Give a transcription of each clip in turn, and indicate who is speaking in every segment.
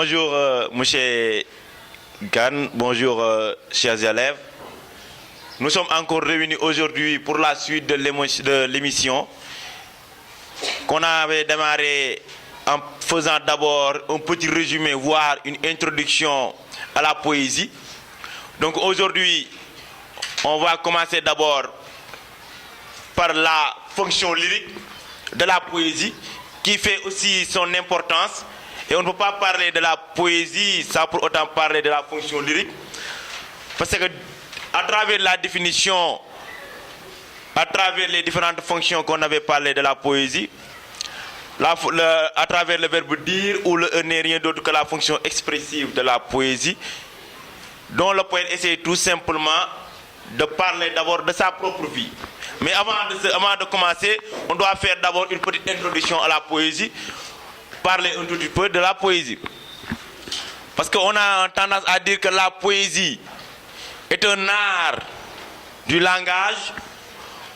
Speaker 1: Bonjour, monsieur Gan, bonjour, chers élèves. Nous sommes encore réunis aujourd'hui pour la suite de l'émission qu'on avait démarré en faisant d'abord un petit résumé, voire une introduction à la poésie. Donc aujourd'hui, on va commencer d'abord par la fonction lyrique de la poésie, qui fait aussi son importance. Et on ne peut pas parler de la poésie sans pour autant parler de la fonction lyrique. Parce que à travers la définition, à travers les différentes fonctions qu'on avait parlé de la poésie, à travers le verbe dire ou le n'est rien d'autre que la fonction expressive de la poésie, dont le poète essaie tout simplement de parler d'abord de sa propre vie. Mais avant de commencer, on doit faire d'abord une petite introduction à la poésie, parler un tout petit peu de la poésie. Parce qu'on a tendance à dire que la poésie est un art du langage.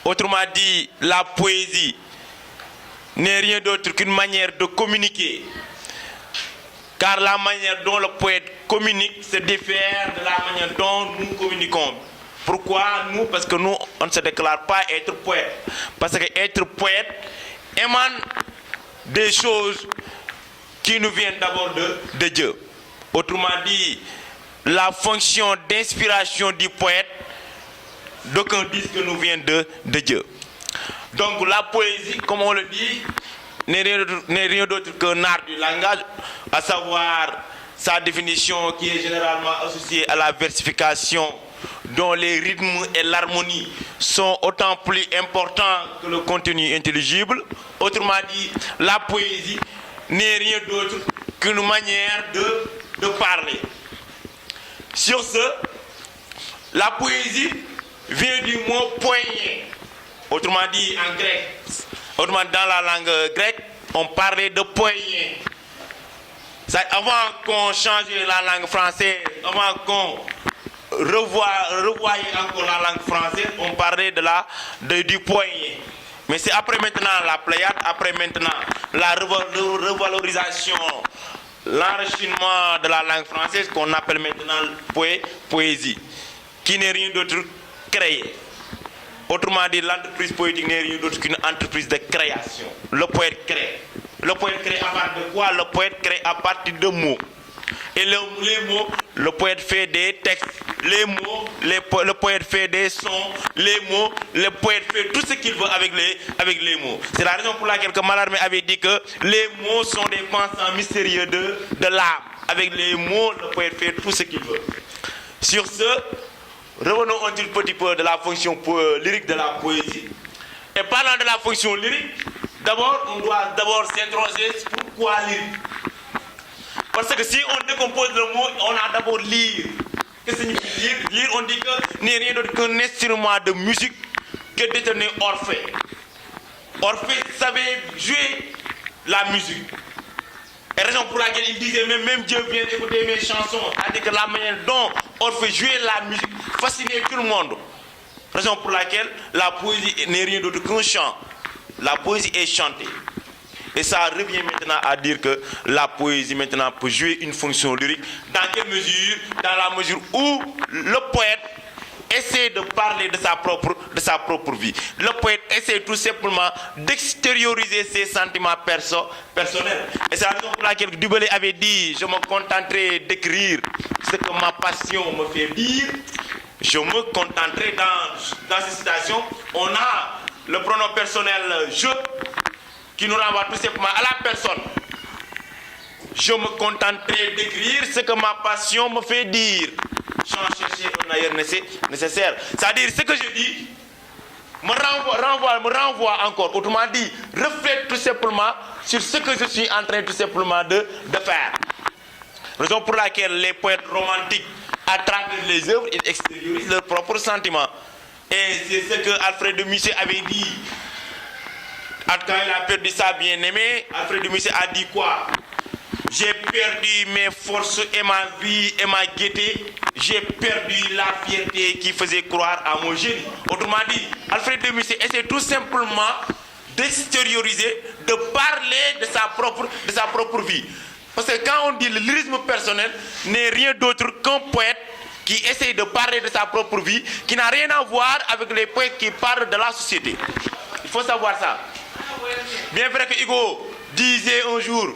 Speaker 1: Autrement dit, la poésie n'est rien d'autre qu'une manière de communiquer. Car la manière dont le poète communique se diffère de la manière dont nous communiquons. Pourquoi nous? Parce que nous, on ne se déclare pas être poète. Parce que être poète émane des choses qui nous viennent d'abord de Dieu. Autrement dit, la fonction d'inspiration du poète, d'aucuns disent que nous vient de Dieu. Donc la poésie, comme on le dit, n'est rien d'autre qu'un art du langage, à savoir sa définition qui est généralement associée à la versification, dont les rythmes et l'harmonie sont autant plus importants que le contenu intelligible. Autrement dit, la poésie n'est rien d'autre qu'une manière de parler. Sur ce, la poésie vient du mot poignet. Autrement dit, en grec, autrement dans la langue grecque, on parlait de poignet. Avant qu'on change la langue française, avant qu'on revoyait encore la langue française, on parlait du poignet. Mais c'est après maintenant la Pléiade, après maintenant la revalorisation, l'enrichissement de la langue française qu'on appelle maintenant poésie, qui n'est rien d'autre créé. Autrement dit, l'entreprise poétique n'est rien d'autre qu'une entreprise de création. Le poète crée. Le poète crée à partir de quoi? Le poète crée à partir de mots. Et les mots, le poète fait des textes. Les mots, le poète fait des sons. Les mots, le poète fait tout ce qu'il veut avec les mots. C'est la raison pour laquelle Mallarmé avait dit que les mots sont des pensants mystérieux de l'âme. Avec les mots, le poète fait tout ce qu'il veut. Sur ce, revenons un petit peu de la fonction lyrique de la poésie. Et parlant de la fonction lyrique, d'abord, on doit s'interroger sur pourquoi lyrique. Parce que si on décompose le mot, on a d'abord lire. Qu'est-ce que signifie lire? Lire, on dit que n'est rien d'autre qu'un instrument de musique que détenait Orphée. Orphée savait jouer la musique. Et raison pour laquelle il disait, même Dieu vient écouter mes chansons. C'est-à-dire que la manière dont Orphée jouait la musique fascinait tout le monde. Raison pour laquelle la poésie n'est rien d'autre qu'un chant. La poésie est chantée. Et ça revient maintenant à dire que la poésie maintenant peut jouer une fonction lyrique. Dans quelle mesure? Dans la mesure où le poète essaie de parler de sa propre vie. Le poète essaie tout simplement d'extérioriser ses sentiments personnels. Et c'est la raison pour laquelle Dubélé avait dit: je me contenterai d'écrire ce que ma passion me fait dire. Je me contenterai dans cette citation. On a le pronom personnel je, qui nous renvoie tout simplement à la personne. Je me contenterai d'écrire ce que ma passion me fait dire, sans chercher un ailleurs nécessaire. C'est-à-dire, ce que je dis me renvoie encore, autrement dit, reflète tout simplement sur ce que je suis en train tout simplement de faire. Raison pour laquelle les poètes romantiques, à travers les œuvres, ils extériorisent leurs propres sentiments. Et c'est ce que Alfred de Musset avait dit. Quand il a perdu sa bien-aimée, Alfred de Musset a dit quoi? J'ai perdu mes forces et ma vie et ma gaieté. J'ai perdu la fierté qui faisait croire à mon génie. Autrement dit, Alfred de Musset essaie tout simplement d'extérioriser, de parler de sa propre vie. Parce que quand on dit le lyrisme personnel n'est rien d'autre qu'un poète qui essaye de parler de sa propre vie, qui n'a rien à voir avec les poètes qui parlent de la société. Il faut savoir ça. Bien vrai que Hugo disait un jour,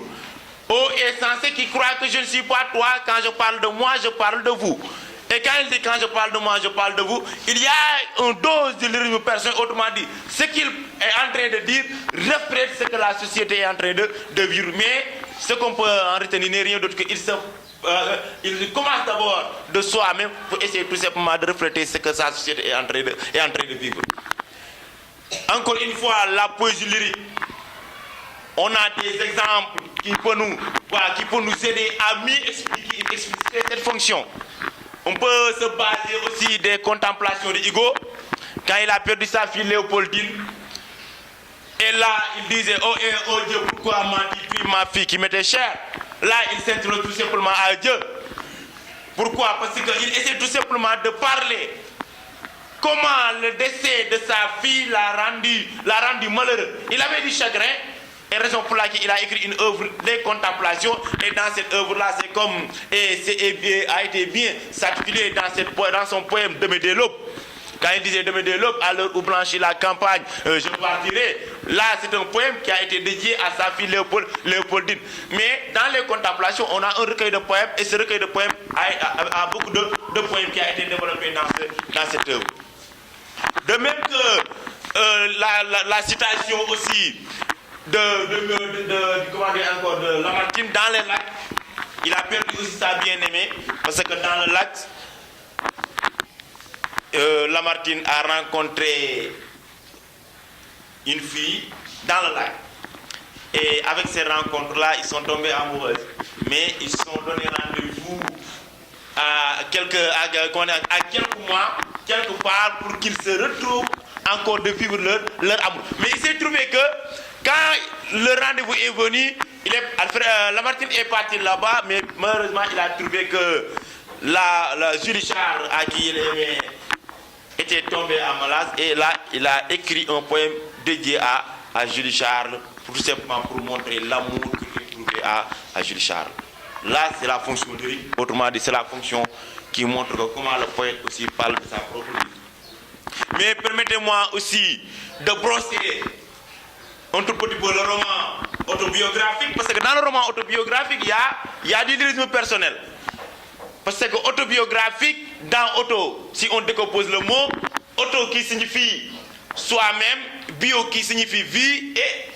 Speaker 1: ô insensé qui croit que je ne suis pas toi, quand je parle de moi, je parle de vous. Et quand il dit quand je parle de moi, je parle de vous, il y a une dose de lyrisme personnel, autrement dit, ce qu'il est en train de dire reflète ce que la société est en train de vivre. Mais ce qu'on peut en retenir n'est rien d'autre qu'il il commence d'abord de soi-même pour essayer tout simplement de refléter ce que sa société est en train de vivre. Encore une fois, la poésie lyrique, on a des exemples qui peuvent nous aider à mieux expliquer cette fonction. On peut se baser aussi des contemplations de Hugo, quand il a perdu sa fille Léopoldine. Et là, il disait, oh Dieu, pourquoi m'a-t-il ma fille qui m'était chère? Là, il s'intéresse tout simplement à Dieu. Pourquoi? Parce qu'il essaie tout simplement de parler. Comment le décès de sa fille l'a rendu malheureux. Il avait du chagrin, et raison pour laquelle il a écrit une œuvre de contemplation. Et dans cette œuvre-là, c'est comme, a été bien s'articuler dans son poème Demain de l'aube. Quand il disait Demain de l'aube, à l'heure où blanchit la campagne, je partirai. Là, c'est un poème qui a été dédié à sa fille Léopoldine. Mais dans les contemplations, on a un recueil de poèmes, et ce recueil de poèmes a beaucoup de poèmes qui a été développé dans cette œuvre. De même que la citation aussi de Lamartine dans les lacs, il a perdu aussi sa bien-aimée, parce que dans le lac, Lamartine a rencontré une fille dans le lac. Et avec ces rencontres-là, ils sont tombés amoureux. Mais ils se sont donné rendez-vous à quelques mois, quelque part, pour qu'ils se retrouvent encore de vivre leur amour. Mais il s'est trouvé que quand le rendez-vous est venu, Lamartine est parti là-bas, mais malheureusement, il a trouvé que la Julie Charles, à qui il aimait, était tombé à malade. Et là, il a écrit un poème dédié à Julie Charles, tout simplement pour montrer l'amour qu'il trouvait à Julie Charles. Là, c'est la fonction lyrique. Autrement dit, c'est la fonction qui montre comment le poète aussi parle de sa propre vie. Mais permettez-moi aussi de brosser un tout petit peu le roman autobiographique, parce que dans le roman autobiographique, il y a du lyrisme personnel. Parce que autobiographique, dans auto, si on décompose le mot, auto qui signifie soi-même, bio qui signifie vie, et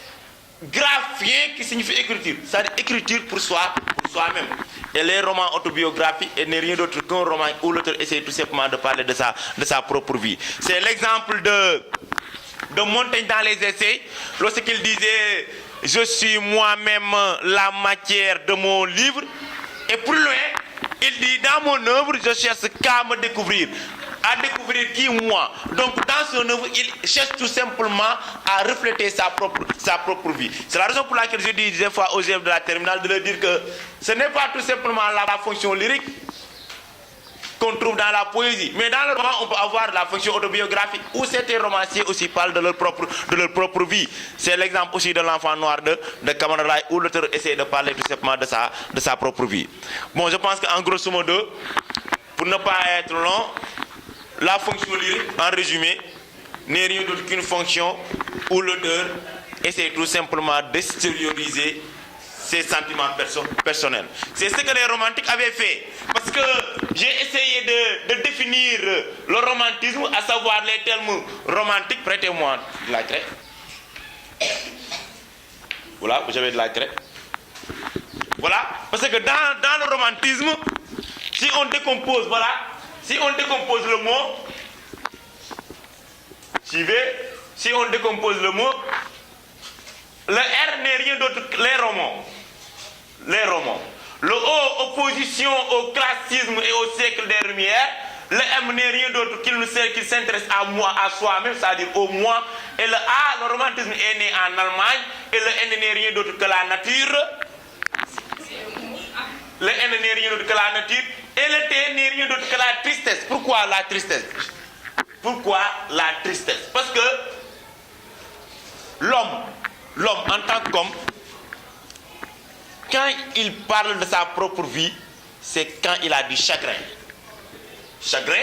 Speaker 1: graphien qui signifie écriture. C'est-à-dire écriture pour soi-même. Et les romans autobiographiques n'est rien d'autre qu'un roman où l'auteur essaie tout simplement de parler de sa propre vie. C'est l'exemple de Montaigne dans les essais, lorsqu'il disait « Je suis moi-même la matière de mon livre ». Et plus loin, il dit, dans mon œuvre, je cherche qu'à me découvrir. À découvrir qui, moi. Donc, dans son œuvre, il cherche tout simplement à refléter sa propre vie. C'est la raison pour laquelle je dis des fois aux élèves de la terminale de leur dire que ce n'est pas tout simplement la fonction lyrique qu'on trouve dans la poésie. Mais dans le roman, on peut avoir la fonction autobiographique où certains romanciers aussi parlent de leur propre vie. C'est l'exemple aussi de l'enfant noir de Kamran Rai, où l'auteur essaie de parler tout simplement de sa propre vie. Bon, je pense qu'en grosso modo, pour ne pas être long, la fonction lyrique, en résumé, n'est rien d'autre qu'une fonction où l'auteur essaie tout simplement d'extérioriser ses sentiments personnels. C'est ce que les romantiques avaient fait. Parce que j'ai essayé de définir le romantisme, à savoir les termes romantiques. Prêtez-moi de la craie. Voilà, vous avez de la craie. Voilà, parce que dans le romantisme, si on décompose, le mot, si on décompose le mot, le R n'est rien d'autre que les romans. Les romans. Le O, opposition au classicisme et au siècle des Lumières. Le M n'est rien d'autre qu'il s'intéresse à moi, à soi-même, c'est-à-dire au moi. Et le A, le romantisme est né en Allemagne. Et le N n'est rien d'autre que la nature. Le N n'est rien d'autre que la nature. Et le T n'est rien d'autre que la tristesse. Pourquoi la tristesse? Pourquoi la tristesse? Parce que l'homme en tant qu'homme, quand il parle de sa propre vie, c'est quand il a du chagrin. Chagrin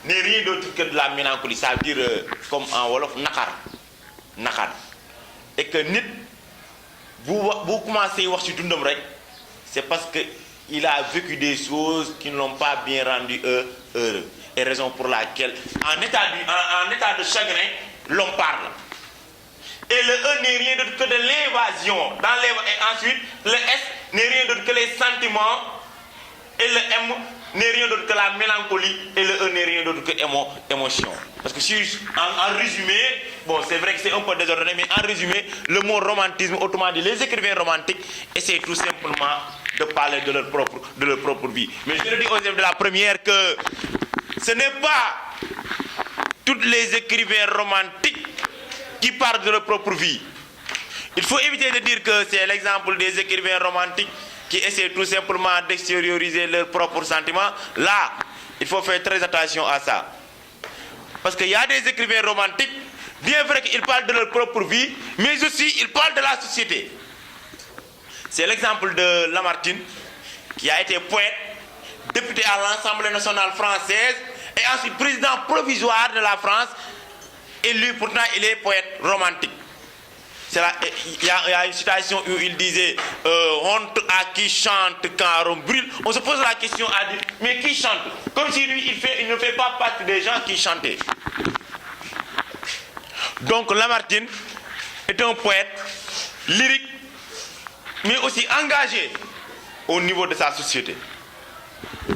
Speaker 1: n'est rien d'autre que de la mélancolie, ça veut dire comme en wolof nakar. Nakar. Et que nit, vous commencez à voir sur dundam rek, c'est parce qu'il a vécu des choses qui ne l'ont pas bien rendu heureux. Et raison pour laquelle, en état de chagrin, l'on parle. Et le E n'est rien d'autre que de l'invasion. Et ensuite, le S n'est rien d'autre que les sentiments. Et le M n'est rien d'autre que la mélancolie. Et le E n'est rien d'autre que émotion. Parce que en résumé, bon, c'est vrai que c'est un peu désordonné, mais en résumé, le mot romantisme, autrement dit, les écrivains romantiques essaient tout simplement de parler de leur propre vie. Mais je le dis aux élèves de la première que ce n'est pas tous les écrivains romantiques qui parlent de leur propre vie. Il faut éviter de dire que c'est l'exemple des écrivains romantiques qui essaient tout simplement d'extérioriser leurs propres sentiments. Là, il faut faire très attention à ça. Parce qu'il y a des écrivains romantiques, bien vrai qu'ils parlent de leur propre vie, mais aussi ils parlent de la société. C'est l'exemple de Lamartine, qui a été poète, député à l'Assemblée nationale française, et ensuite président provisoire de la France. Et lui, pourtant, il est poète romantique. Il y a une citation où il disait honte à qui chante quand on brûle. On se pose la question à dire, mais qui chante? Comme si lui, il ne fait pas partie des gens qui chantaient. Donc Lamartine est un poète lyrique, mais aussi engagé au niveau de sa société.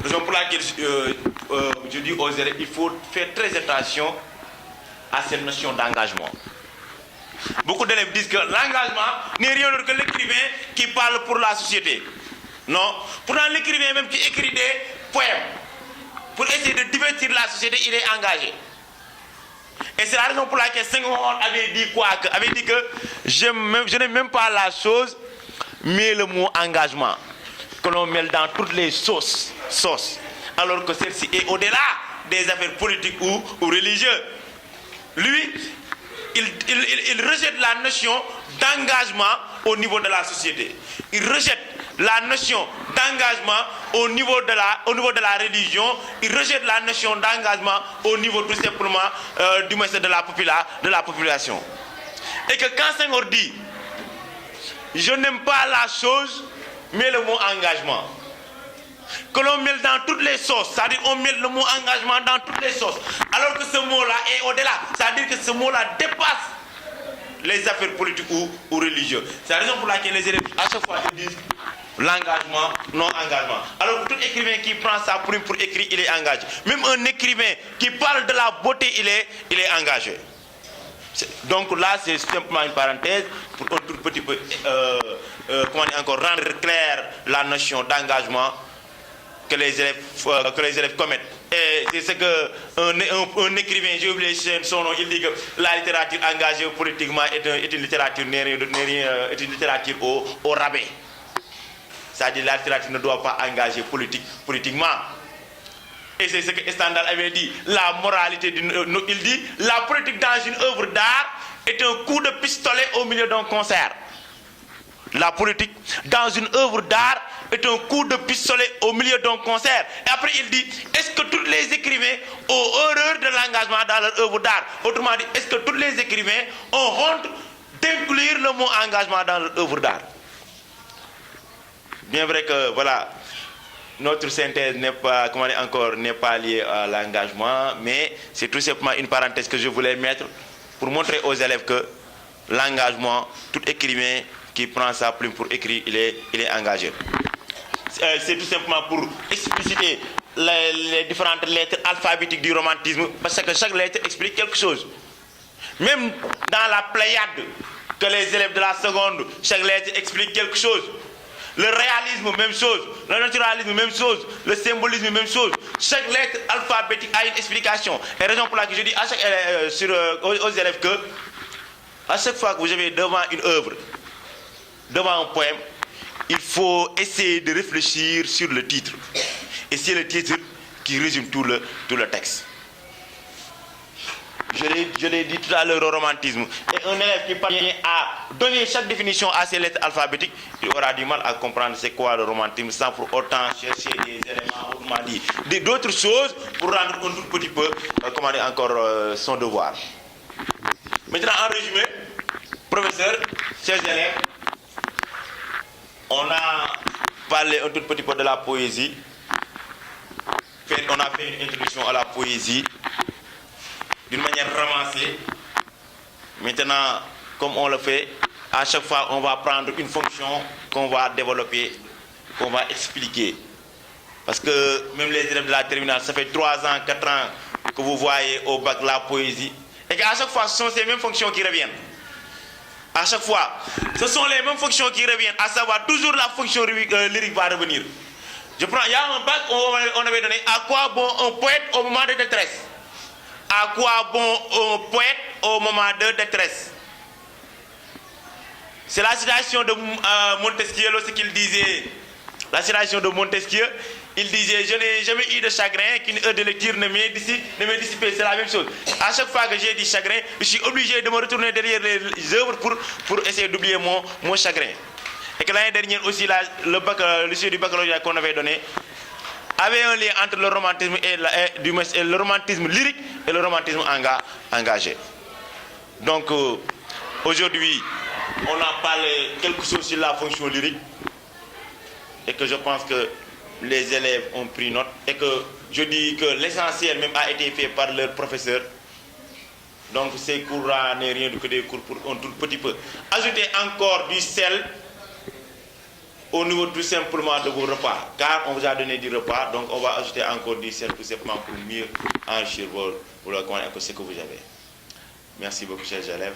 Speaker 1: Raison pour laquelle je dis aux élèves, il faut faire très attention à cette notion d'engagement. Beaucoup d'élèves disent que l'engagement n'est rien d'autre que l'écrivain qui parle pour la société. Non. Pourtant, l'écrivain même qui écrit des poèmes pour essayer de divertir la société, il est engagé. Et c'est la raison pour laquelle Senghor avait dit quoi? Avait dit que je n'aime même pas la chose, mais le mot engagement, que l'on mêle dans toutes les sauces, alors que celle-ci est au-delà des affaires politiques ou religieuses. Lui, il rejette la notion d'engagement au niveau de la société. Il rejette la notion d'engagement au niveau de la religion. Il rejette la notion d'engagement au niveau tout simplement du message de la population. Et que quand Senghor dit « Je n'aime pas la chose, mais le mot engagement », que l'on mêle dans toutes les sauces, c'est-à-dire on mêle le mot engagement dans toutes les sauces, alors que ce mot-là est au-delà, c'est-à-dire que ce mot-là dépasse les affaires politiques ou religieuses. C'est la raison pour laquelle les élèves, à chaque fois, ils disent l'engagement, non-engagement. Alors que tout écrivain qui prend sa plume pour écrire, il est engagé. Même un écrivain qui parle de la beauté, il est engagé. Donc là, c'est simplement une parenthèse pour un tout petit peu, rendre clair la notion d'engagement que les élèves commettent. Et c'est ce qu'un écrivain, j'ai oublié son nom, il dit que la littérature engagée politiquement est une littérature, est une littérature au rabais. C'est-à-dire la littérature ne doit pas engager politiquement. Et c'est ce que Stendhal avait dit. La moralité, il dit, la politique dans une œuvre d'art est un coup de pistolet au milieu d'un concert. La politique dans une œuvre d'art est un coup de pistolet au milieu d'un concert. Et après il dit, est-ce que tous les écrivains ont horreur de l'engagement dans leur œuvre d'art? Autrement dit, est-ce que tous les écrivains ont honte d'inclure le mot engagement dans leur œuvre d'art? Bien vrai que voilà, notre synthèse n'est pas, n'est pas liée à l'engagement, mais c'est tout simplement une parenthèse que je voulais mettre pour montrer aux élèves que l'engagement, tout écrivain qui prend sa plume pour écrire, il est engagé. C'est tout simplement pour expliciter les différentes lettres alphabétiques du romantisme, parce que chaque lettre explique quelque chose. Même dans la Pléiade que les élèves de la seconde, chaque lettre explique quelque chose. Le réalisme, même chose. Le naturalisme, même chose. Le symbolisme, même chose. Chaque lettre alphabétique a une explication. Et raison pour laquelle je dis aux élèves que, à chaque fois que vous avez devant une œuvre, devant un poème, il faut essayer de réfléchir sur le titre. Et c'est le titre qui résume tout le texte. je l'ai dit tout à l'heure, au romantisme. Et un élève qui parvient à donner chaque définition à ces lettres alphabétiques, il aura du mal à comprendre c'est quoi le romantisme sans pour autant chercher des éléments, autrement dit, d'autres choses pour rendre un tout petit peu, comment dire encore, son devoir. Maintenant, en résumé, professeur, chers élèves, on a parlé un tout petit peu de la poésie. On a fait une introduction à la poésie d'une manière ramassée. Maintenant, comme on le fait, à chaque fois, on va prendre une fonction qu'on va développer, qu'on va expliquer. Parce que même les élèves de la terminale, ça fait 3 ans, 4 ans que vous voyez au bac la poésie. Et qu'à chaque fois, ce sont ces mêmes fonctions qui reviennent. À chaque fois, ce sont les mêmes fonctions qui reviennent, à savoir toujours la fonction lyrique va revenir. Je prends, il y a un bac où on avait donné à quoi bon un poète au moment de détresse. À quoi bon un poète au moment de détresse. C'est la citation de Montesquieu lorsqu'il disait, la citation de Montesquieu, il disait, je n'ai jamais eu de chagrin qu'une heure de lecture ne m'ait dissipé. C'est la même chose. À chaque fois que j'ai dit chagrin, je suis obligé de me retourner derrière les œuvres pour essayer d'oublier mon chagrin. Et que l'année dernière aussi, le sujet du baccalauréat qu'on avait donné avait un lien entre le romantisme et le romantisme lyrique et le romantisme engagé. Donc aujourd'hui, on a parlé quelque chose sur la fonction lyrique et que je pense que les élèves ont pris note et que je dis que l'essentiel même a été fait par leur professeur. Donc ces cours-là n'est rien que des cours pour un tout petit peu. Ajoutez encore du sel au niveau tout simplement de vos repas, car on vous a donné du repas, donc on va ajouter encore du sel tout simplement pour mieux enrichir ce que vous avez. Merci beaucoup, chers élèves.